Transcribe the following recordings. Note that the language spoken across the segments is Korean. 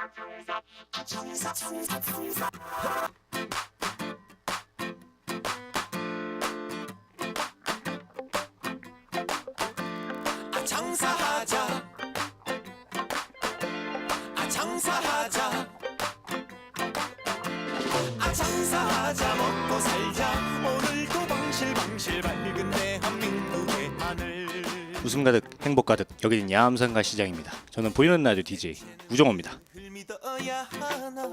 장사하자, 장사하자, 장사하자, 먹고 살자. 오늘도 방실방실 밝은 대한민국의 하늘. 웃음 가득 행복 가득, 여기는 야암산가 시장입니다. 저는 보이는 라디오 DJ 우정호입니다. 믿어야 하나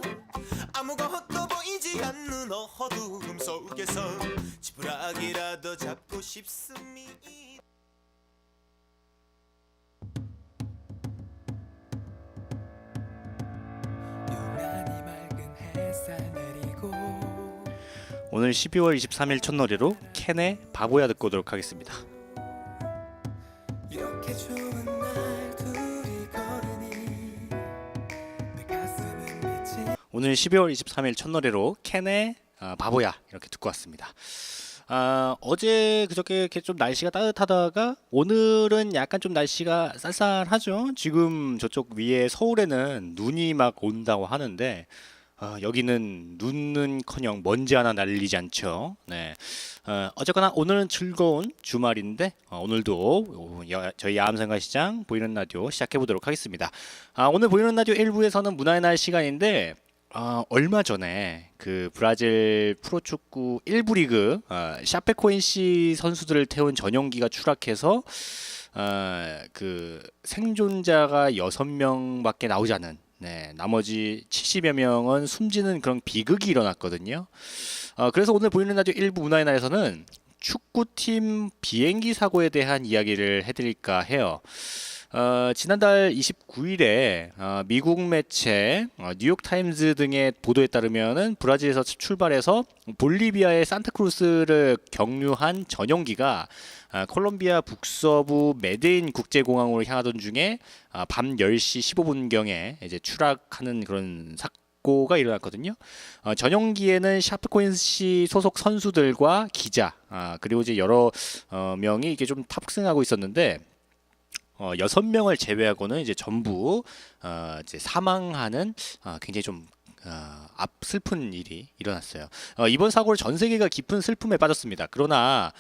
아무것도 보이지 않는 어두움 속에서 지푸라기라도 잡고 싶습니다. 유난히 맑은 햇살 내리고 오늘 12월 23일 첫노래로 캔의 바보야 듣고 오도록 하겠습니다. 이렇게 좋은 날 둘이 걸으니 내 가슴은 미친. 오늘 12월 23일 첫노래로 캔의 바보야 이렇게 듣고 왔습니다. 어제 그저께 이렇게 좀 날씨가 따뜻하다가 오늘은 약간 좀 날씨가 쌀쌀하죠. 지금 저쪽 위에 서울에는 눈이 막 온다고 하는데 여기는 눈은커녕 먼지 하나 날리지 않죠. 네. 어쨌거나 오늘은 즐거운 주말인데 오늘도 저희 야암생활 시장 보이는 라디오 시작해 보도록 하겠습니다. 오늘 보이는 라디오 1부에서는 문화의 날 시간인데 얼마 전에 그 브라질 프로축구 1부 리그 샤페코엔시 선수들을 태운 전용기가 추락해서 그 생존자가 6명밖에 나오지 않은, 네, 나머지 70여 명은 숨지는 그런 비극이 일어났거든요. 그래서 오늘 보이는 라디오 1부 문화의 날에서는 축구팀 비행기 사고에 대한 이야기를 해드릴까 해요. 지난달 29일에 미국 매체 뉴욕타임즈 등의 보도에 따르면은 브라질에서 출발해서 볼리비아의 산타크루스를 경유한 전용기가 콜롬비아 북서부 메데인 국제공항으로 향하던 중에 밤 10시 15분경에 이제 추락하는 그런 사고가 일어났거든요. 전용기에는 샤프코인시 소속 선수들과 기자 그리고 이제 여러 명이 이게 좀 탑승하고 있었는데 6명을 제외하고는 이제 전부 이제 사망하는 굉장히 좀 슬픈 일이 일어났어요. 이번 사고로 전 세계가 깊은 슬픔에 빠졌습니다. 그러나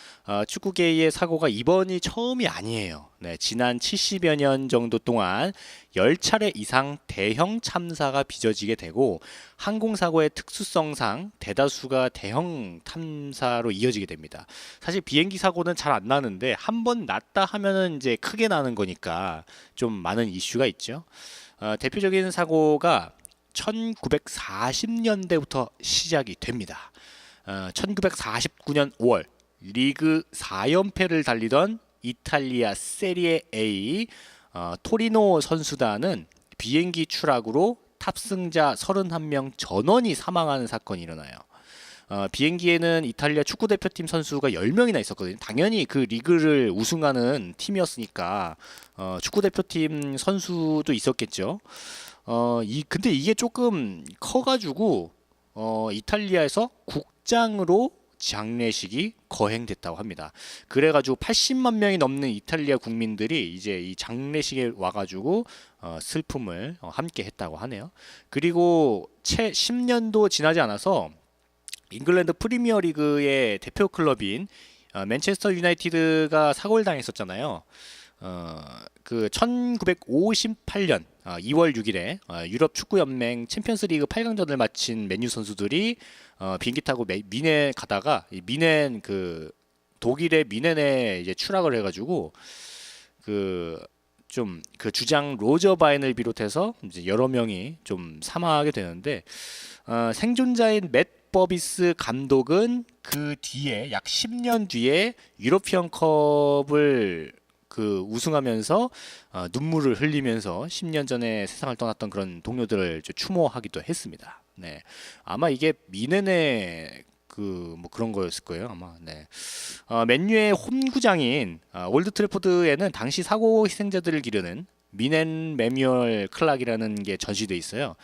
축구계의 사고가 이번이 처음이 아니에요. 네, 지난 70여 년 정도 동안 10차례 이상 대형 참사가 빚어지게 되고 항공사고의 특수성상 대다수가 대형 참사로 이어지게 됩니다. 사실 비행기 사고는 잘 안 나는데 한 번 났다 하면은 이제 크게 나는 거니까 좀 많은 이슈가 있죠. 대표적인 사고가 1940년대부터 시작이 됩니다. 1949년 5월 리그 4연패를 달리던 이탈리아 세리에 A 토리노 선수단은 비행기 추락으로 탑승자 31명 전원이 사망하는 사건이 일어나요. 비행기에는 이탈리아 축구대표팀 선수가 10명이나 있었거든요. 당연히 그 리그를 우승하는 팀이었으니까 축구대표팀 선수도 있었겠죠. 근데 이게 조금 커가지고 이탈리아에서 국장으로 장례식이 거행됐다고 합니다. 그래가지고 80만 명이 넘는 이탈리아 국민들이 이제 이 장례식에 와가지고 슬픔을 함께 했다고 하네요. 그리고 채 10년도 지나지 않아서 잉글랜드 프리미어 리그의 대표 클럽인 맨체스터 유나이티드가 사고를 당했었잖아요. 그 1958년 2월 6일에 유럽 축구 연맹 챔피언스 리그 8강전을 마친 맨유 선수들이 비행기 타고 미넨 가다가 미넨 그 독일의 미넨에 이제 추락을 해가지고 그 주장 로저 바인을 비롯해서 이제 여러 명이 좀 사망하게 되는데 생존자인 맷 버비스 감독은 그 뒤에 약 10년 뒤에 유로피언 컵을 우승하면서 눈물을 흘리면서 10년 전에 세상을 떠났던 그런 동료들을 추모하기도 했습니다. 네, 아마 이게 미넨의 그런 거였을 거예요, 아마. 네. 맨유의 홈구장인 올드 트래포드에는 당시 사고 희생자들을 기르는 미넨 메모리얼 클락이라는 게 전시돼 있어요.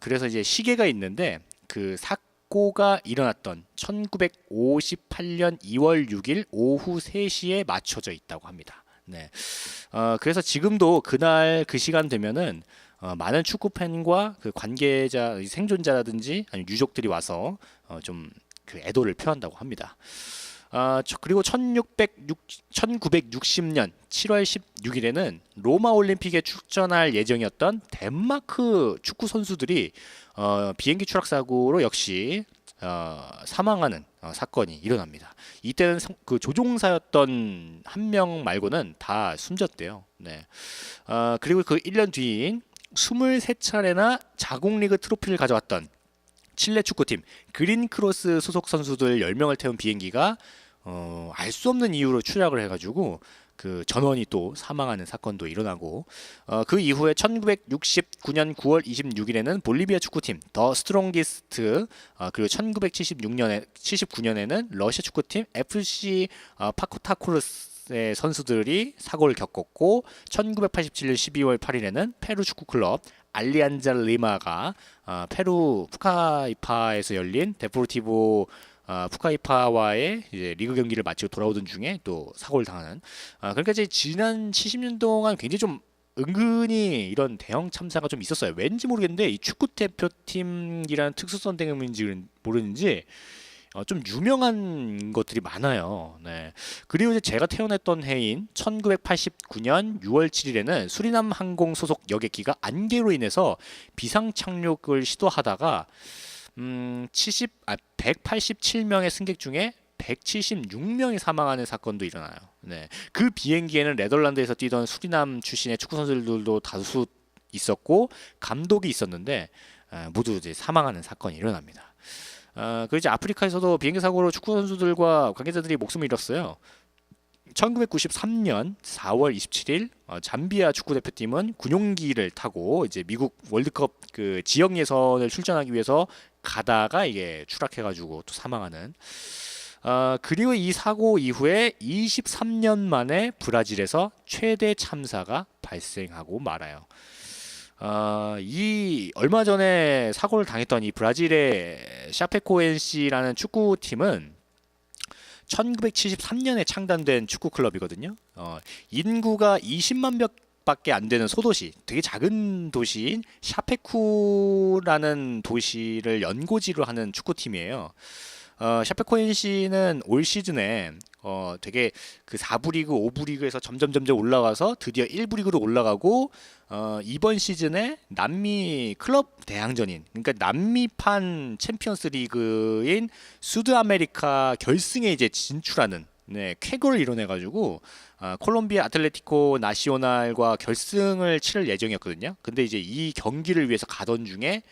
그래서 이제 시계가 있는데 그 사고가 일어났던 1958년 2월 6일 오후 3시에 맞춰져 있다고 합니다. 네. 그래서 지금도 그날 그 시간 되면은 많은 축구 팬과 그 관계자, 생존자라든지 아니면 유족들이 와서 좀 그 애도를 표한다고 합니다. 그리고 1960년 7월 16일에는 로마 올림픽에 출전할 예정이었던 덴마크 축구 선수들이 비행기 추락 사고로 역시 사망하는 사건이 일어납니다. 이때는 그 조종사였던 한 명 말고는 다 숨졌대요. 네. 그리고 그 1년 뒤인 23차례나 자국리그 트로피를 가져왔던 칠레 축구팀 그린크로스 소속 선수들 10명을 태운 비행기가 알 수 없는 이유로 추락을 해가지고 그 전원이 또 사망하는 사건도 일어나고 그 이후에 1969년 9월 26일에는 볼리비아 축구팀 더 스트롱기스트 그리고 1979년에는 러시아 축구팀 FC 파코타쿠르스의 선수들이 사고를 겪었고 1987년 12월 8일에는 페루 축구 클럽 알리안자 리마가 페루 푸카이파에서 열린 데포르티보 푸카이파와의 이제 리그 경기를 마치고 돌아오던 중에 또 사고를 당하는 그러니까 이제 지난 70년 동안 굉장히 좀 은근히 이런 대형 참사가 좀 있었어요. 왠지 모르겠는데 이 축구 대표팀이라는 특수성 때문인지 모르는지 좀 유명한 것들이 많아요. 네. 그리고 이제 제가 태어났던 해인 1989년 6월 7일에는 수리남 항공 소속 여객기가 안개로 인해서 비상 착륙을 시도하다가 187명의 승객 중에 176명이 사망하는 사건도 일어나요. 네. 그 비행기에는 네덜란드에서 뛰던 수리남 출신의 축구 선수들도 다수 있었고 감독이 있었는데 모두 이제 사망하는 사건이 일어납니다. 그 이제 아프리카에서도 비행기 사고로 축구 선수들과 관계자들이 목숨을 잃었어요. 1993년 4월 27일 잠비아 축구 대표팀은 군용기를 타고 이제 미국 월드컵 그 지역 예선을 출전하기 위해서 가다가 이게 추락해가지고 또 사망하는. 그리고 이 사고 이후에 23년 만에 브라질에서 최대 참사가 발생하고 말아요. 이 얼마 전에 사고를 당했던 이 브라질의 샤페코엔시라는 축구팀은 1973년에 창단된 축구 클럽이거든요. 인구가 20만 명밖에 안 되는 소도시, 되게 작은 도시인 샤페쿠라는 도시를 연고지로 하는 축구팀이에요. 샤페코엔시는 올 시즌에 되게 그 4부 리그, 5부 리그에서 점점 올라가서 드디어 1부 리그로 올라가고 이번 시즌에 남미 클럽 대항전인 그러니까 남미판 챔피언스 리그인 수드아메리카 결승에 이제 진출하는 쾌거를 이뤄내 가지고 콜롬비아 아틀레티코 나시오날과 결승을 치를 예정이었거든요. 근데 이제 이 경기를 위해서 가던 중에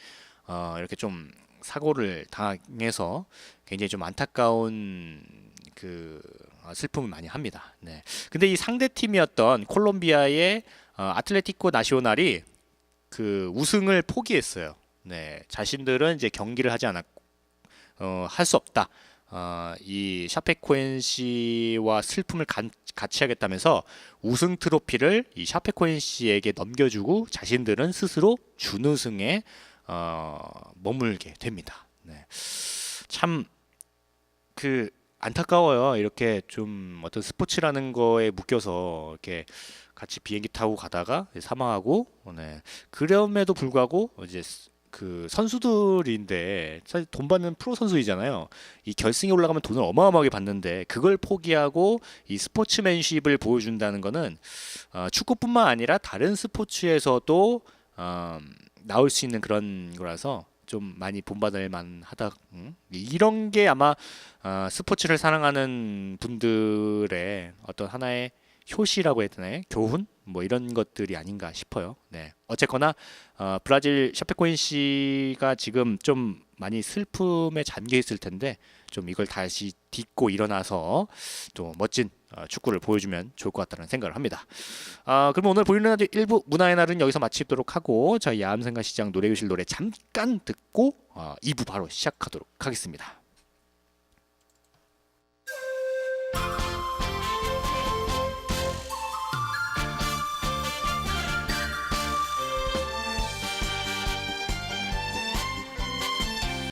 이렇게 좀 사고를 당해서 굉장히 좀 안타까운 그 슬픔을 많이 합니다. 네. 근데 이 상대 팀이었던 콜롬비아의 아틀레티코 나시오날이 그 우승을 포기했어요. 네. 자신들은 이제 경기를 하지 않았고 할 수 없다. 이 샤페코엔시와 슬픔을 같이 하겠다면서 우승 트로피를 이 샤페코엔시에게 넘겨주고 자신들은 스스로 준우승에 머물게 됩니다. 네. 참 그 안타까워요. 이렇게 좀 어떤 스포츠라는 거에 묶여서 이렇게 같이 비행기 타고 가다가 사망하고, 네. 그럼에도 불구하고 이제 그 선수들인데 사실 돈 받는 프로 선수이잖아요. 이 결승에 올라가면 돈을 어마어마하게 받는데 그걸 포기하고 이 스포츠맨십을 보여준다는 거는 축구뿐만 아니라 다른 스포츠에서도 나올 수 있는 그런 거라서 좀 많이 본받을 만하다. 이런 게 아마 스포츠를 사랑하는 분들의 어떤 하나의 효시라고 해야 되나요? 교훈? 뭐 이런 것들이 아닌가 싶어요. 네. 어쨌거나 브라질 샤페코엔시가 지금 좀 많이 슬픔에 잠겨 있을 텐데 좀 이걸 다시 딛고 일어나서 또 멋진 축구를 보여주면 좋을 것 같다는 생각을 합니다. 그럼 오늘 보이는 라디오 1부 문화의 날은 여기서 마치도록 하고 저희 야암생활 시장 노래교실 노래 잠깐 듣고 2부 바로 시작하도록 하겠습니다.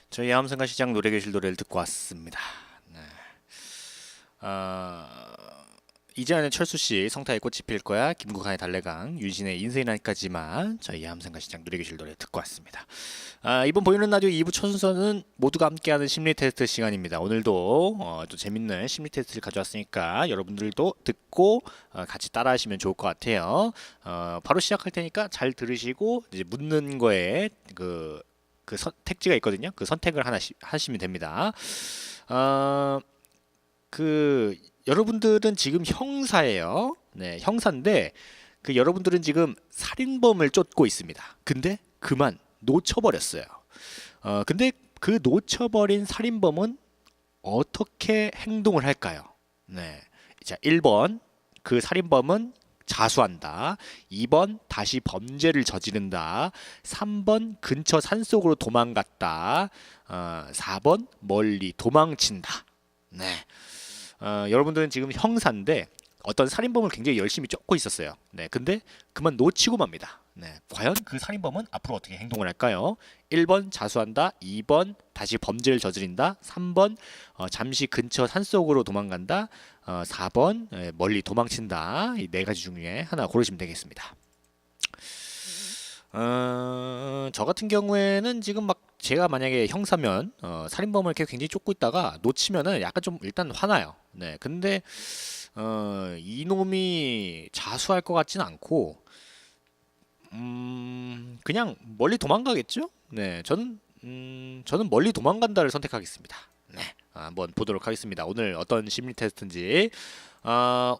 저희 야암생활 시장 노래교실 노래를 듣고 왔습니다. 네. 이재현의 철수씨 성타의 꽃이 필 거야, 김국환의 달래강, 윤신의 인생이라니까지만, 저희 함생가시장 누리교실 노래 듣고 왔습니다. 이번 보이는 라디오 2부 첫 순서는 모두가 함께하는 심리 테스트 시간입니다. 오늘도 또 재밌는 심리 테스트를 가져왔으니까 여러분들도 듣고 같이 따라하시면 좋을 것 같아요. 바로 시작할 테니까 잘 들으시고 이제 묻는 거에 택지가 있거든요. 그 선택을 하나씩 하시면 됩니다. 여러분들은 지금 형사예요. 네, 형사인데 여러분들은 지금 살인범을 쫓고 있습니다. 근데 그만 놓쳐버렸어요. 근데 그 놓쳐버린 살인범은 어떻게 행동을 할까요? 네, 자, 1번 그 살인범은 자수한다. 2번 다시 범죄를 저지른다. 3번 근처 산속으로 도망갔다. 4번 멀리 도망친다. 네. 여러분들은 지금 형사인데 어떤 살인범을 굉장히 열심히 쫓고 있었어요. 네, 근데 그만 놓치고 맙니다. 네, 과연 그 살인범은 앞으로 어떻게 행동을 할까요? 1번 자수한다, 2번 다시 범죄를 저지른다, 3번 잠시 근처 산속으로 도망간다, 4번 멀리 도망친다. 이 네 가지 중에 하나 고르시면 되겠습니다. 저 같은 경우에는 지금 막 제가 만약에 형사면 살인범을 이렇게 굉장히 쫓고 있다가 놓치면은 약간 좀 일단 화나요. 네, 근데 이놈이 자수할 것 같지는 않고 그냥 멀리 도망가겠죠? 네, 저는 멀리 도망간다를 선택하겠습니다. 네, 한번 보도록 하겠습니다. 오늘 어떤 심리 테스트인지.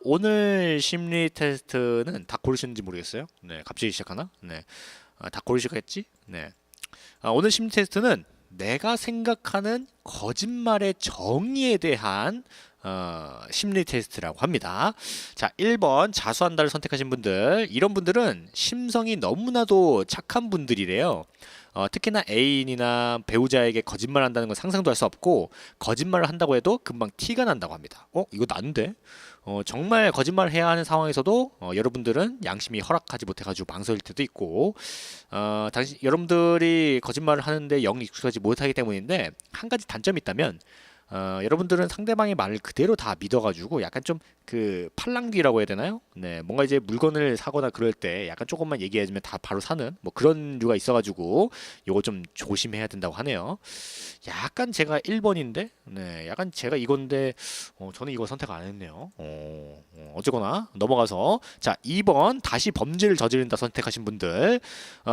오늘 심리 테스트는 다 고르셨는지 모르겠어요. 네, 갑자기 시작하나? 네, 다 고르시겠지? 네. 오늘 심리 테스트는 내가 생각하는 거짓말의 정의에 대한 심리 테스트라고 합니다. 자, 1번 자수한다를 선택하신 분들, 이런 분들은 심성이 너무나도 착한 분들이래요. 특히나 애인이나 배우자에게 거짓말한다는 건 상상도 할 수 없고, 거짓말을 한다고 해도 금방 티가 난다고 합니다. 이거 난데? 정말 거짓말을 해야 하는 상황에서도 여러분들은 양심이 허락하지 못해가지고 망설일 때도 있고, 여러분들이 거짓말을 하는데 영 익숙하지 못하기 때문인데, 한 가지 단점이 있다면 여러분들은 상대방의 말을 그대로 다 믿어가지고 약간 좀 팔랑귀라고 해야 되나요? 네, 뭔가 이제 물건을 사거나 그럴 때 약간 조금만 얘기해주면 다 바로 사는 뭐 그런 류가 있어가지고 요거 좀 조심해야 된다고 하네요. 약간 제가 1번인데, 네, 약간 제가 이건데 저는 이거 선택 안 했네요. 어쨌거나 넘어가서, 자, 2번 다시 범죄를 저지른다 선택하신 분들,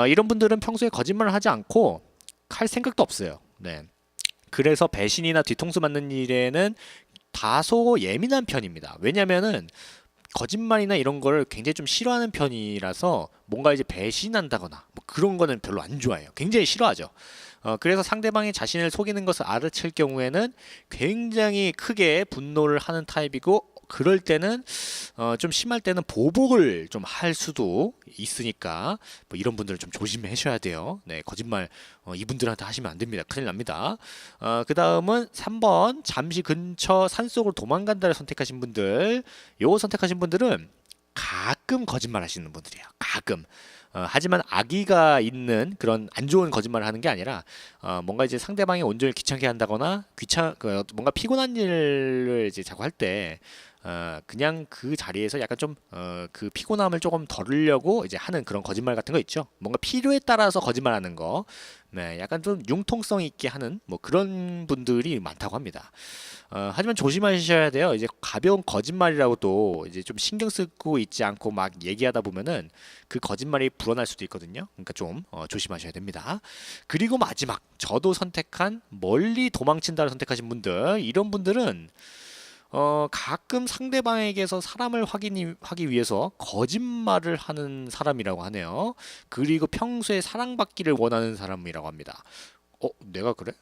이런 분들은 평소에 거짓말을 하지 않고 할 생각도 없어요. 네. 그래서 배신이나 뒤통수 맞는 일에는 다소 예민한 편입니다. 왜냐면은 거짓말이나 이런 걸 굉장히 좀 싫어하는 편이라서 뭔가 이제 배신한다거나 뭐 그런 거는 별로 안 좋아해요. 굉장히 싫어하죠. 그래서 상대방이 자신을 속이는 것을 알아챌 경우에는 굉장히 크게 분노를 하는 타입이고, 그럴 때는 좀 심할 때는 보복을 좀 할 수도 있으니까 뭐 이런 분들은 좀 조심하셔야 돼요. 네, 거짓말 이분들한테 하시면 안 됩니다. 큰일 납니다. 그 다음은 3번 잠시 근처 산속으로 도망간다를 선택하신 분들, 요거 선택하신 분들은 가끔 거짓말 하시는 분들이에요. 가끔. 하지만 악의가 있는 그런 안 좋은 거짓말을 하는 게 아니라 뭔가 이제 상대방이 온전히 귀찮게 한다거나 뭔가 피곤한 일을 이제 자꾸 할 때 그냥 그 자리에서 약간 좀 그 피곤함을 조금 덜으려고 이제 하는 그런 거짓말 같은 거 있죠. 뭔가 필요에 따라서 거짓말하는 거, 네, 약간 좀 융통성 있게 하는 뭐 그런 분들이 많다고 합니다. 하지만 조심하셔야 돼요. 이제 가벼운 거짓말이라고도 이제 좀 신경 쓰고 있지 않고 막 얘기하다 보면은 그 거짓말이 불어날 수도 있거든요. 그러니까 좀 조심하셔야 됩니다. 그리고 마지막, 저도 선택한 멀리 도망친다를 선택하신 분들, 이런 분들은 가끔 상대방에게서 사람을 확인하기 위해서 거짓말을 하는 사람이라고 하네요. 그리고 평소에 사랑받기를 원하는 사람이라고 합니다. 내가 그래?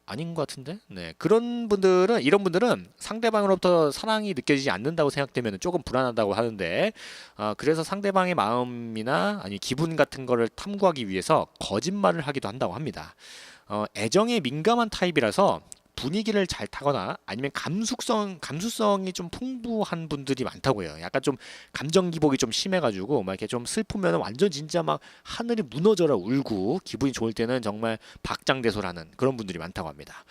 아닌 것 같은데? 네, 이런 분들은 상대방으로부터 사랑이 느껴지지 않는다고 생각되면 조금 불안하다고 하는데, 그래서 상대방의 마음이나 아니 기분 같은 거를 탐구하기 위해서 거짓말을 하기도 한다고 합니다. 애정에 민감한 타입이라서 분위기를 잘 타거나 아니면 감수성이 좀 풍부한 분들이 많다고 해요. 약간 좀 감정 기복이 좀 심해가지고 막 이렇게 좀 슬프면 완전 진짜 막 하늘이 무너져라 울고 기분이 좋을 때는 정말 박장대소라는 그런 분들이 많다고 합니다.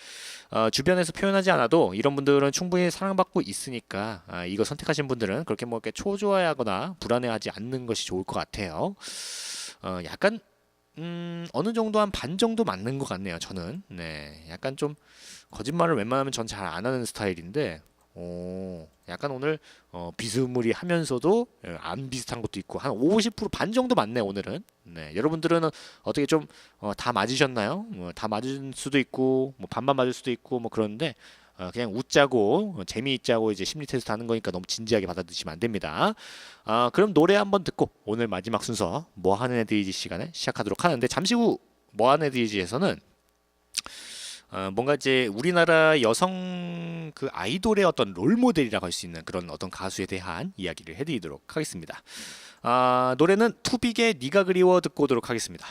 주변에서 표현하지 않아도 이런 분들은 충분히 사랑받고 있으니까 이거 선택하신 분들은 그렇게 뭐 이렇게 초조해하거나 불안해하지 않는 것이 좋을 것 같아요. 약간 어느 정도 한 반 정도 맞는 것 같네요. 저는 네, 약간 좀 거짓말을 웬만하면 전 잘 안 하는 스타일인데, 약간 오늘 비스무리하면서도 안 비슷한 것도 있고 한 50%반 정도 맞네 오늘은. 네, 여러분들은 어떻게 좀 다 맞으셨나요? 다 맞을 수도 있고 뭐 반반 맞을 수도 있고 뭐 그런데 그냥 웃자고 재미있자고 이제 심리 테스트 하는 거니까 너무 진지하게 받아들이시면 안 됩니다. 그럼 노래 한번 듣고 오늘 마지막 순서 뭐 하는 애들이지 시간에 시작하도록 하는데, 잠시 후 뭐 하는 애들이지에서는 뭔가 이제 우리나라 여성 그 아이돌의 어떤 롤 모델이라고 할 수 있는 그런 어떤 가수에 대한 이야기를 해드리도록 하겠습니다. 노래는 투빅의 네가 그리워 듣고 오도록 하겠습니다.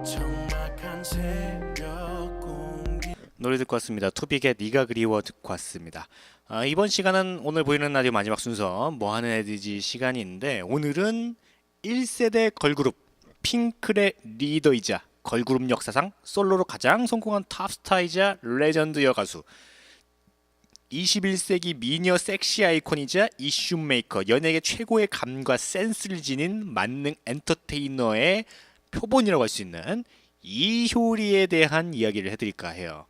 적막한 새벽 공기 노래 듣고 왔습니다. 투빅의 네가 그리워 듣고 왔습니다. 이번 시간은 오늘 보이는 라디오 마지막 순서 뭐 하는 애들이지 시간인데, 오늘은 1세대 걸그룹 핑클의 리더이자 걸그룹 역사상 솔로로 가장 성공한 탑스타이자 레전드 여가수, 21세기 미녀 섹시 아이콘이자 이슈 메이커, 연예계 최고의 감과 센스를 지닌 만능 엔터테이너의 표본이라고 할 수 있는 이효리에 대한 이야기를 해드릴까 해요.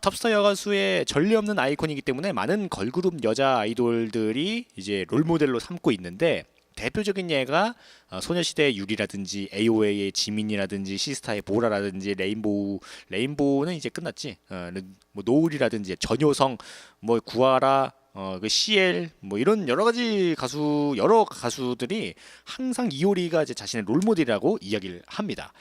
톱스타 여가수의 전례 없는 아이콘이기 때문에 많은 걸그룹 여자 아이돌들이 이제 롤모델로 삼고 있는데, 대표적인 예가 소녀시대의 유리라든지 AOA의 지민이라든지 시스타의 보라라든지 레인보우는 이제 끝났지. 뭐 노을이라든지 전효성, 뭐 구하라, 그 CL 뭐 이런 여러 가수들이 항상 이효리가 이제 자신의 롤모델이라고 이야기를 합니다.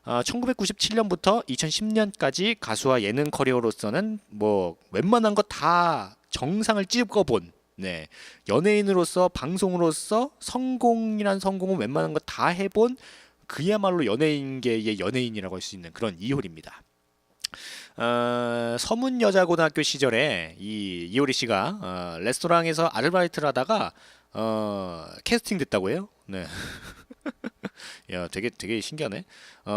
1997년부터 2010년까지 가수와 예능 커리어로서는 뭐 웬만한 거 다 정상을 찍어본, 네, 연예인으로서 방송으로서 성공이란 성공은 웬만한 거 다 해본 그야말로 연예인계의 연예인이라고 할 수 있는 그런 이효리입니다. 서문여자고등학교 시절에 이 이효리 씨가 레스토랑에서 아르바이트를 하다가 캐스팅 됐다고 해요. 네. 야, 되게 신기하네.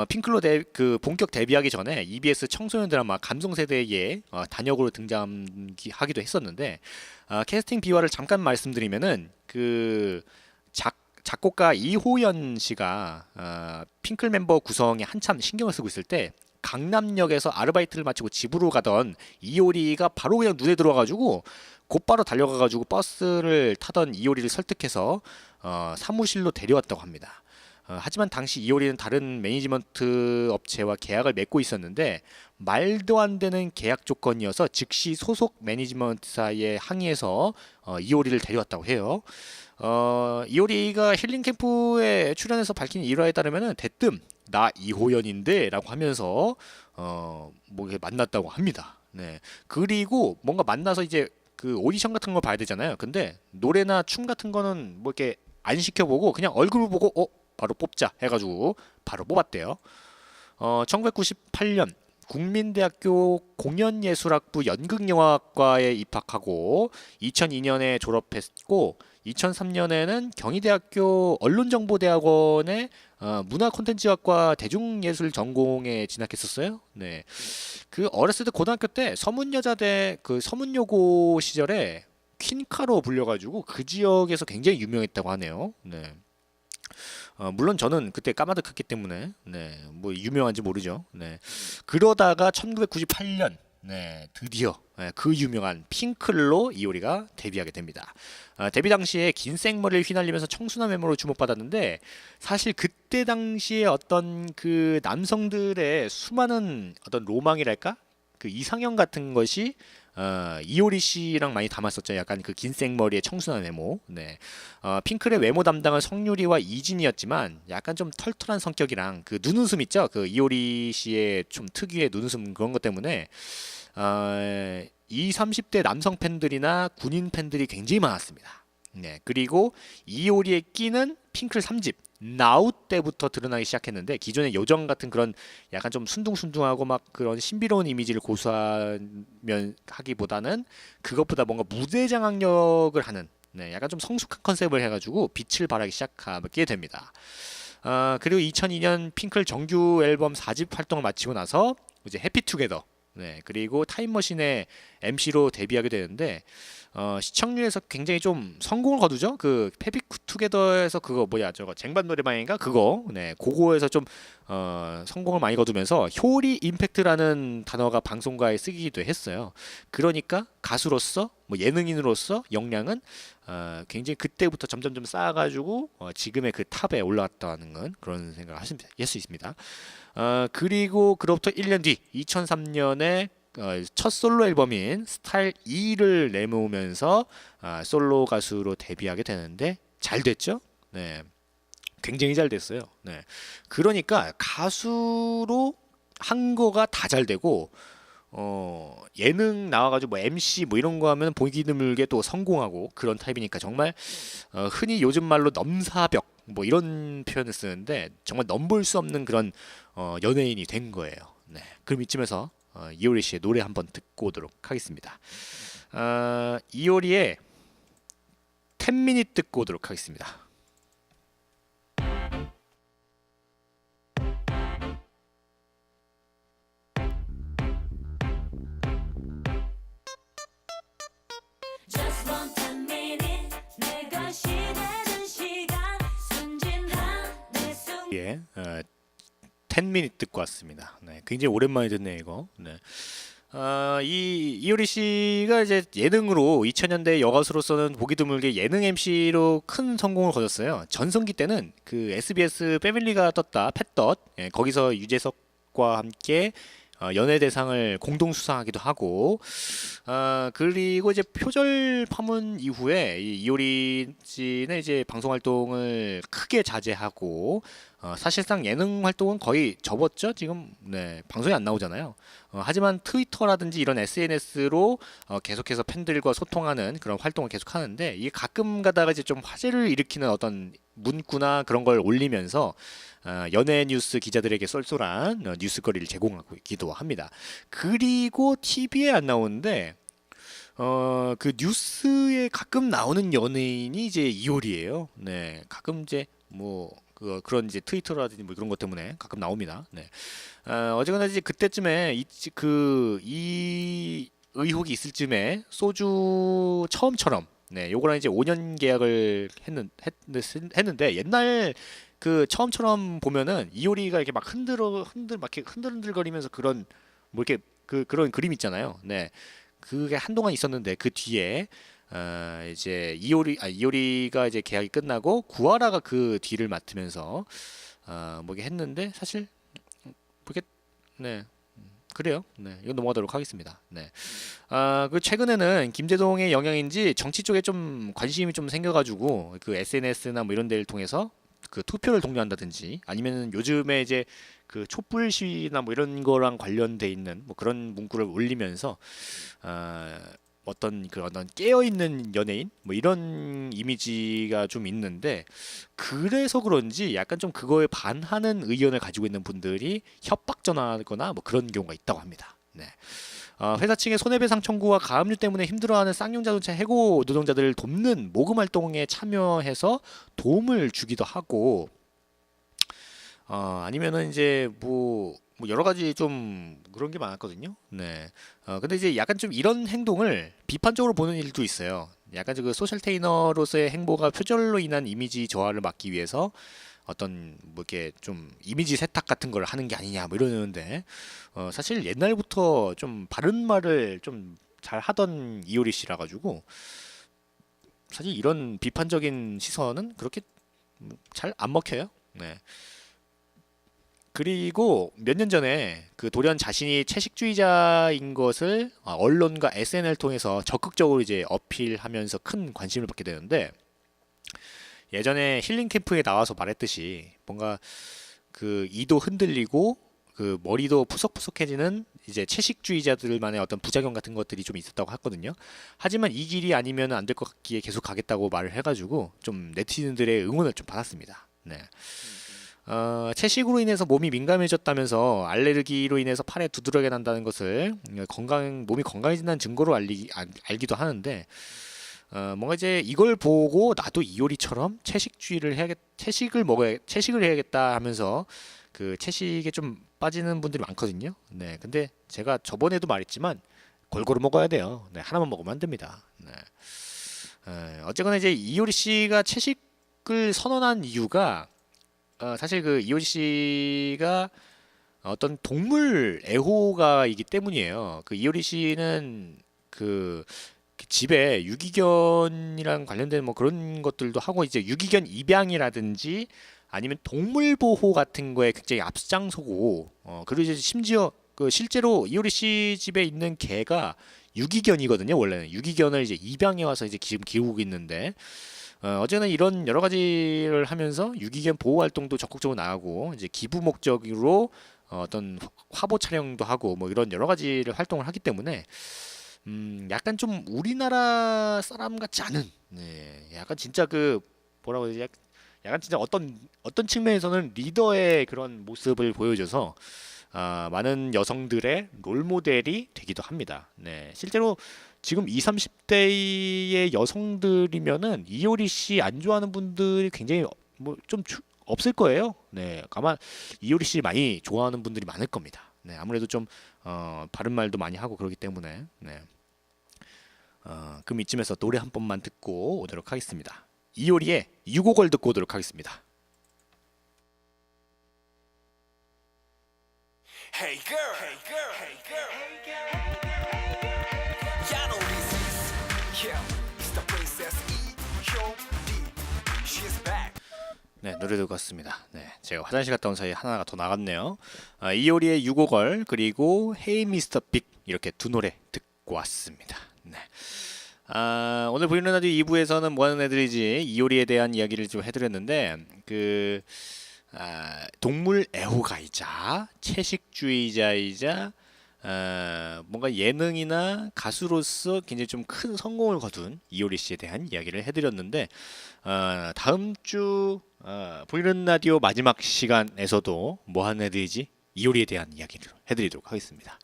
핑클로 그 본격 데뷔하기 전에 EBS 청소년 드라마 감성세대에 단역으로 등장하기도 했었는데, 캐스팅 비화를 잠깐 말씀드리면은 그 작곡가 이호연 씨가 핑클 멤버 구성에 한참 신경을 쓰고 있을 때 강남역에서 아르바이트를 마치고 집으로 가던 이효리가 바로 그냥 눈에 들어와가지고 곧바로 달려가가지고 버스를 타던 이효리를 설득해서 사무실로 데려왔다고 합니다. 하지만 당시 이효리는 다른 매니지먼트 업체와 계약을 맺고 있었는데 말도 안 되는 계약 조건이어서 즉시 소속 매니지먼트사에 항의해서 이효리를 데려왔다고 해요. 이효리가 힐링 캠프에 출연해서 밝힌 일화에 따르면은 대뜸 나 이호연인데라고 하면서 뭐 이렇게 만났다고 합니다. 네. 그리고 뭔가 만나서 이제 그 오디션 같은 걸 봐야 되잖아요. 근데 노래나 춤 같은 거는 뭐 이렇게 안 시켜보고 그냥 얼굴을 보고 바로 뽑자 해가지고 바로 뽑았대요. 1998년 국민대학교 공연예술학부 연극영화과에 입학하고 2002년에 졸업했고, 2003년에는 경희대학교 언론정보대학원의 문화콘텐츠학과 대중예술 전공에 진학했었어요. 네, 그 어렸을 때 고등학교 때 서문여자대 그 서문여고 시절에 퀸카로 불려가지고 그 지역에서 굉장히 유명했다고 하네요. 네. 물론 저는 그때 까마득했기 때문에 뭐 유명한지 모르죠. 네. 그러다가 1998년 드디어 그 유명한 핑클로 이효리가 데뷔하게 됩니다. 데뷔 당시에 긴 생머리를 휘날리면서 청순한 외모로 주목받았는데, 사실 그때 당시에 어떤 그 남성들의 수많은 어떤 로망이랄까, 그 이상형 같은 것이 이효리 씨랑 많이 담았었죠. 약간 그 긴 생머리의 청순한 외모. 네. 핑클의 외모 담당은 성유리와 이진이었지만 약간 좀 털털한 성격이랑 그 눈웃음 있죠. 그 이효리 씨의 좀 특유의 눈웃음 그런 것 때문에 20, 30대 남성 팬들이나 군인 팬들이 굉장히 많았습니다. 네, 그리고 이효리의 끼는 핑클 3집 나우 때부터 드러나기 시작했는데 기존의 요정 같은 그런 약간 좀 순둥순둥하고 막 그런 신비로운 이미지를 고수하면 하기보다는 그것보다 뭔가 무대 장악력을 하는 네, 약간 좀 성숙한 컨셉을 해가지고 빛을 발하기 시작하게 됩니다. 그리고 2002년 핑클 정규 앨범 4집 활동을 마치고 나서 이제 해피투게더 네, 그리고 타임머신의 MC로 데뷔하게 되는데 시청률에서 굉장히 좀 성공을 거두죠. 그 해피투게더에서 그거 뭐야 저거 쟁반 노래방인가 그거 네, 그거에서 좀 성공을 많이 거두면서 효리 임팩트라는 단어가 방송가에 쓰기도 했어요. 그러니까 가수로서 뭐 예능인으로서 역량은 굉장히 그때부터 점점 쌓아가지고 지금의 그 탑에 올라왔다는 건 그런 생각을 할 수 있습니다. 그리고 그로부터 1년 뒤 2003년에 첫 솔로 앨범인 스타일 2를 내놓으면서 솔로 가수로 데뷔하게 되는데 잘 됐죠? 네, 굉장히 잘 됐어요. 네, 그러니까 가수로 한 거가 다 잘 되고 예능 나와가지고 뭐 MC 뭐 이런 거 하면 보기 드물게 또 성공하고 그런 타입이니까 정말 흔히 요즘 말로 넘사벽 뭐 이런 표현을 쓰는데 정말 넘볼 수 없는 그런 연예인이 된 거예요. 네, 그럼 이쯤에서 이효리 씨의 노래 한번 듣고 오도록 하겠습니다. 이효리의 10미닛 듣고 오도록 하겠습니다. Just want 10 minute 내 것이 되는 시간 순진한 내 순간 예, 10미닛 듣고 왔습니다. 네, 굉장히 오랜만에 듣네요 이거. 네. 이효리 씨가 이제 예능으로 2000년대 여가수로서는 보기 드물게 예능 MC로 큰 성공을 거뒀어요. 전성기 때는 그 SBS 패밀리가 떴다 팻덧 예, 거기서 유재석과 함께 연예대상을 공동 수상하기도 하고 그리고 이제 표절 파문 이후에 이효리 씨는 이제 방송 활동을 크게 자제하고 사실상 예능 활동은 거의 접었죠. 지금 네, 방송이 안 나오잖아요. 하지만 트위터라든지 이런 SNS로 계속해서 팬들과 소통하는 그런 활동을 계속하는데 이게 가끔 가다가 이제 좀 화제를 일으키는 어떤 문구나 그런 걸 올리면서 연예 뉴스 기자들에게 쏠쏠한 뉴스거리를 제공하고 있기도 합니다. 그리고 TV에 안 나오는데 그 뉴스에 가끔 나오는 연예인이 이제 이효리예요. 네, 가끔 이제 뭐 그런 이제 트위터라든지 뭐 그런 것 때문에 가끔 나옵니다. 네, 어쨌거나 이제 그때쯤에 이 의혹이 있을 쯤에 소주 처음처럼 네, 요거랑 이제 5년 계약을 했는데 옛날 그 처음처럼 보면은 이효리가 이렇게 막 흔들흔들거리면서 그런 뭐 이렇게 그런 그림 있잖아요. 네, 그게 한동안 있었는데 그 뒤에 이제 이효리가 이제 계약이 끝나고 구하라가 그 뒤를 맡으면서 뭐게 했는데 사실 뭐게 네. 그래요. 네, 이건 넘어가도록 하겠습니다. 네, 그 최근에는 김재동의 영향인지 정치 쪽에 좀 관심이 좀 생겨가지고 그 SNS나 뭐 이런 데를 통해서 그 투표를 독려한다든지 아니면 요즘에 이제 그 촛불 시위나 뭐 이런 거랑 관련돼 있는 뭐 그런 문구를 올리면서 어떤 깨어 있는 연예인 뭐 이런 이미지가 좀 있는데 그래서 그런지 약간 좀 그거에 반하는 의견을 가지고 있는 분들이 협박 전화하거나 뭐 그런 경우가 있다고 합니다. 네. 회사 측의 손해배상 청구와 가압류 때문에 힘들어하는 쌍용자동차 해고 노동자들을 돕는 모금 활동에 참여해서 도움을 주기도 하고 아니면은 이제 뭐 여러 가지 좀 그런 게 많았거든요. 네. 근데 이제 약간 좀 이런 행동을 비판적으로 보는 일도 있어요. 약간 그 소셜테이너로서의 행보가 표절로 인한 이미지 저하를 막기 위해서 어떤 뭐 이렇게 좀 이미지 세탁 같은 걸 하는 게 아니냐 뭐 이러는데 사실 옛날부터 좀 바른 말을 좀 잘 하던 이효리 씨라 가지고 사실 이런 비판적인 시선은 그렇게 잘 안 먹혀요. 네. 그리고 몇 년 전에 그 돌연 자신이 채식주의자인 것을 언론과 SNS를 통해서 적극적으로 이제 어필하면서 큰 관심을 받게 되는데 예전에 힐링 캠프에 나와서 말했듯이 뭔가 그 이도 흔들리고 그 머리도 푸석푸석해지는 이제 채식주의자들만의 어떤 부작용 같은 것들이 좀 있었다고 하거든요. 하지만 이 길이 아니면 안 될 것 같기에 계속 가겠다고 말을 해가지고 좀 네티즌들의 응원을 좀 받았습니다. 네. 채식으로 인해서 몸이 민감해졌다면서 알레르기로 인해서 팔에 두드러기 난다는 것을 몸이 건강해진다는 증거로 알기도 하는데 뭔가 이제 이걸 보고 나도 이효리처럼 채식을 해야겠다 하면서 그 채식에 좀 빠지는 분들이 많거든요. 네, 근데 제가 저번에도 말했지만 골고루 먹어야 돼요. 네, 하나만 먹으면 안 됩니다. 네. 어쨌거나 이제 이효리 씨가 채식을 선언한 이유가 사실 그 이효리 씨가 어떤 동물 애호가이기 때문이에요. 그 이효리 씨는 그 집에 유기견이랑 관련된 뭐 그런 것들도 하고 이제 유기견 입양이라든지 아니면 동물 보호 같은 거에 굉장히 앞장서고 그리고 이제 심지어 그 실제로 이효리 씨 집에 있는 개가 유기견이거든요. 원래는 유기견을 이제 입양해 와서 이제 지금 키우고 있는데 어제는 이런 여러 가지를 하면서 유기견 보호 활동도 적극적으로 나가고 이제 기부 목적으로 어떤 화보 촬영도 하고 뭐 이런 여러 가지를 활동을 하기 때문에 약간 좀 우리나라 사람 같지 않은 네, 약간 진짜 그 뭐라고 해야 되지? 약간 진짜 어떤 측면에서는 리더의 그런 모습을 보여줘서 많은 여성들의 롤 모델이 되기도 합니다. 네, 실제로 지금 20, 30대의 여성들이면은 이효리 씨 안 좋아하는 분들이 굉장히 뭐 좀 없을 거예요. 네, 아마 이효리 씨 많이 좋아하는 분들이 많을 겁니다. 네, 아무래도 좀 바른 말도 많이 하고 그러기 때문에 네. 그럼 이쯤에서 노래 한 번만 듣고 오도록 하겠습니다. 이효리의 유곡을 듣고 오도록 하겠습니다. Hey girl, hey girl, hey girl, hey girl. You know this is it's the princess 이효리. She's back. 네, 노래 듣고 왔습니다. 네, 제가 화장실 갔다 온 사이에 하나가 더 나갔네요. 이효리의 유곡을 그리고 헤이 미스터 빅 이렇게 두 노래 듣고 왔습니다. 네. 오늘 보이는 라디오 2부에서는 뭐하는 애들이지 이효리에 대한 이야기를 좀 해드렸는데 동물 애호가이자 채식주의자이자 뭔가 예능이나 가수로서 굉장히 좀 큰 성공을 거둔 이효리 씨에 대한 이야기를 해드렸는데 다음 주 보이는 라디오 마지막 시간에서도 뭐하는 애들이지 이효리에 대한 이야기를 해드리도록 하겠습니다.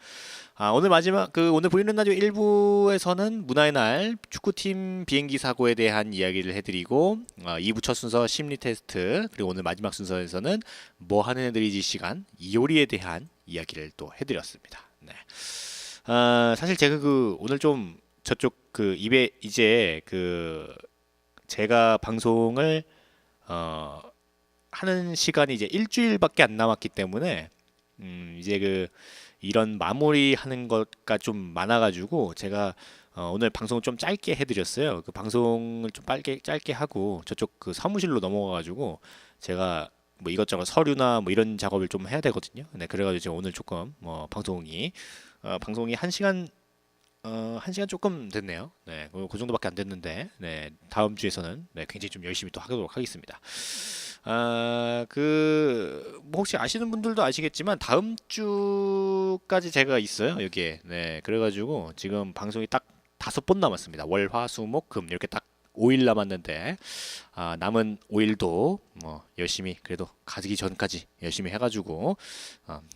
오늘 오늘 보이는 라디오 1부에서는 문화의 날 축구팀 비행기 사고에 대한 이야기를 해드리고 2부 첫 순서 심리 테스트 그리고 오늘 마지막 순서에서는 뭐 하는 애들이지 시간 이효리에 대한 이야기를 또 해드렸습니다. 네. 사실 제가 오늘 좀 저쪽 입에 이제 제가 방송을 하는 시간이 이제 일주일밖에 안 남았기 때문에 이제 이런 마무리하는 것가 좀 많아가지고 제가 오늘 방송을 좀 짧게 해드렸어요. 그 방송을 좀 짧게 하고 저쪽 사무실로 넘어가가지고 제가 뭐 이것저것 서류나 뭐 이런 작업을 좀 해야 되거든요. 네, 그래가지고 제가 오늘 조금 방송이 1시간 1시간 조금 됐네요. 네, 그 정도밖에 안 됐는데 네, 다음 주에서는 네, 굉장히 좀 열심히 또 하도록 하겠습니다. 뭐 혹시 아시는 분들도 아시겠지만 다음 주까지 제가 있어요 여기에. 네, 그래가지고 지금 방송이 딱 5번 남았습니다. 월, 화, 수, 목, 금 이렇게 딱 5일 남았는데 남은 5일도 뭐 열심히 그래도 가기 전까지 열심히 해가지고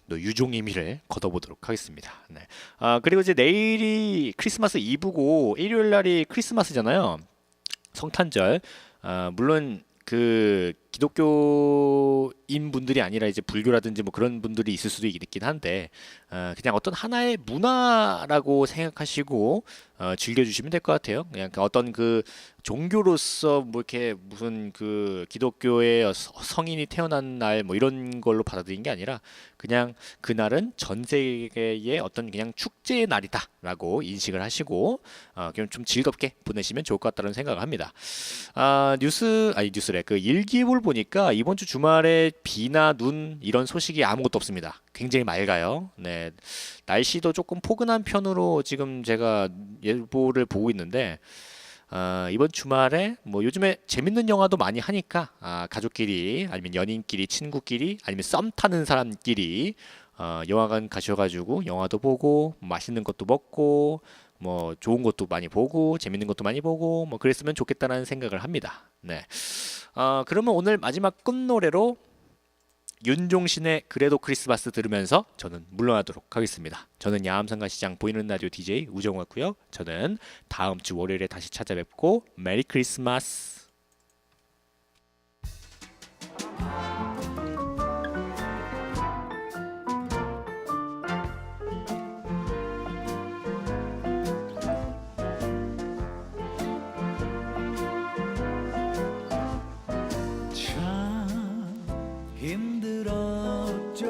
또 유종의 미를 거둬보도록 하겠습니다. 네. 그리고 이제 내일이 크리스마스 이브고 일요일 날이 크리스마스잖아요. 성탄절. 물론 기독교인 분들이 아니라 이제 불교라든지 뭐 그런 분들이 있을 수도 있긴 한데 그냥 어떤 하나의 문화라고 생각하시고 즐겨주시면 될 것 같아요. 그냥 어떤 종교로서 뭐 이렇게 무슨 기독교의 성인이 태어난 날 뭐 이런 걸로 받아들이는 게 아니라 그냥 그날은 전 세계의 어떤 그냥 축제의 날이다라고 인식을 하시고 그럼 좀 즐겁게 보내시면 좋을 것 같다는 생각을 합니다. 뉴스래 일기예보를 보니까 이번 주 주말에 비나 눈 이런 소식이 아무것도 없습니다. 굉장히 맑아요. 네, 날씨도 조금 포근한 편으로 지금 제가 예보를 보고 있는데 이번 주말에 뭐 요즘에 재밌는 영화도 많이 하니까 가족끼리 아니면 연인끼리 친구끼리 아니면 썸 타는 사람끼리 영화관 가셔가지고 영화도 보고 맛있는 것도 먹고 뭐 좋은 것도 많이 보고 재밌는 것도 많이 보고 뭐 그랬으면 좋겠다는 생각을 합니다. 네. 그러면 오늘 마지막 끝노래로 윤종신의 그래도 크리스마스 들으면서 저는 물러나도록 하겠습니다. 저는 야암상가시장 보이는 라디오 DJ 우정우였고요. 저는 다음 주 월요일에 다시 찾아뵙고 메리 크리스마스. 참 힘들었죠